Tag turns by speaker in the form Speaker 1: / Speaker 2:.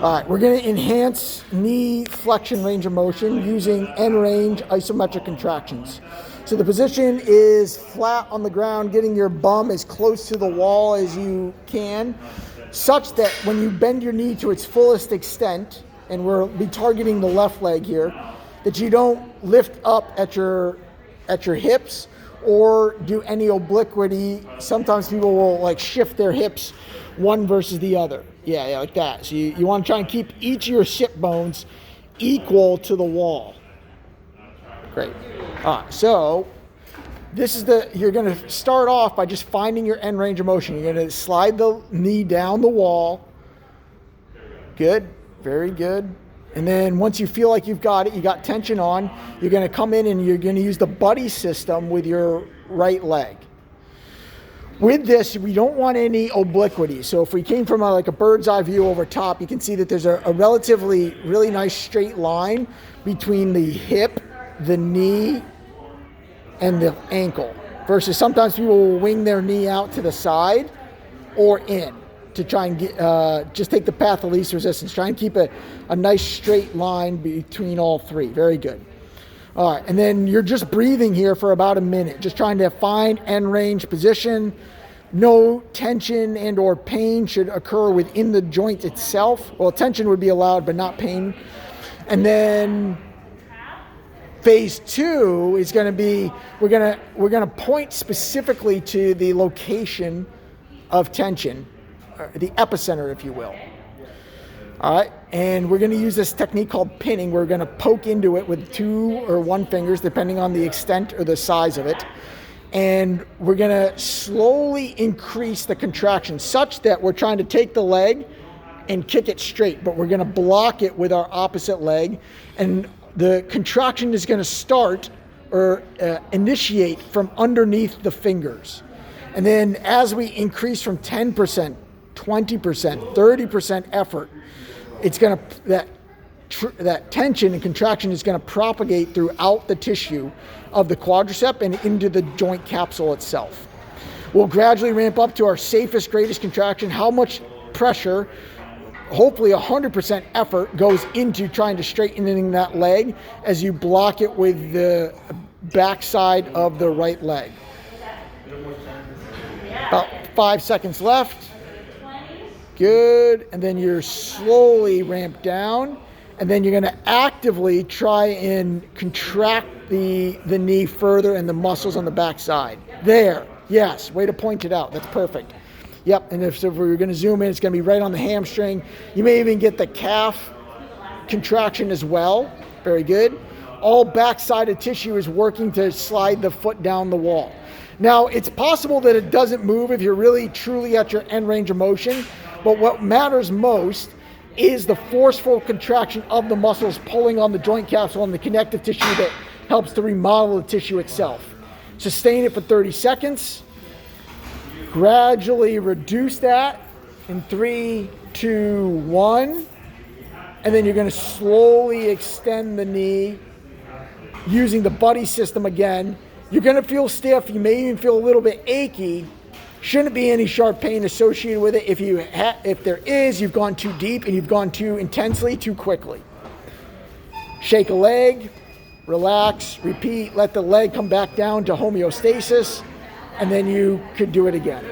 Speaker 1: All right, we're going to enhance knee flexion range of motion using end range isometric contractions. So the position is flat on the ground, getting your bum as close to the wall as you can, such that when you bend your knee to its fullest extent, and we'll be targeting the left leg here, that you don't lift up at your hips or do any obliquity. Sometimes people will like shift their hips one versus the other. Yeah, like that. So you want to try and keep each of your hip bones equal to the wall. Great. All right, so this is you're going to start off by just finding your end range of motion. You're going to slide the knee down the wall. Good, very good. And then once you feel like you've got it, you got tension on, you're going to come in and you're going to use the buddy system with your right leg. With this, we don't want any obliquity. So if we came from like a bird's eye view over top, you can see that there's a relatively really nice straight line between the hip, the knee, and the ankle. Versus sometimes people will wing their knee out to the side or in to try and get, just take the path of least resistance. Try and keep a nice straight line between all three. Very good. All right, and then you're just breathing here for about a minute, just trying to find end range position. No tension and or pain should occur within the joint itself. Well, tension would be allowed, but not pain. And then phase two is going to be, we're going to point specifically to the location of tension, or the epicenter, if you will. All right, and we're going to use this technique called pinning. We're going to poke into it with 2 or 1 fingers, depending on the extent or the size of it. And we're going to slowly increase the contraction such that we're trying to take the leg and kick it straight, but we're going to block it with our opposite leg. And the contraction is going to start or initiate from underneath the fingers. And then as we increase from 10%, 20%, 30% effort, it's going to, that tension and contraction is going to propagate throughout the tissue of the quadricep and into the joint capsule itself. We'll gradually ramp up to our safest, greatest contraction. How much pressure, hopefully 100% effort, goes into trying to straighten that leg as you block it with the backside of the right leg. About 5 seconds left. Good, and then you're slowly ramp down, and then you're going to actively try and contract the knee further and the muscles on the backside. There, yes, way to point it out. That's perfect. Yep, and if we're going to zoom in, it's going to be right on the hamstring. You may even get the calf contraction as well. Very good. All backside tissue is working to slide the foot down the wall. Now, it's possible that it doesn't move if you're really truly at your end range of motion. But what matters most is the forceful contraction of the muscles pulling on the joint capsule and the connective tissue that helps to remodel the tissue itself. Sustain it for 30 seconds. Gradually reduce that in 3, 2, 1. And then you're going to slowly extend the knee using the buddy system again. You're going to feel stiff. You may even feel a little bit achy. Shouldn't be any sharp pain associated with it. If there is, you've gone too deep and you've gone too intensely, too quickly. Shake a leg, relax, repeat, let the leg come back down to homeostasis, and then you could do it again.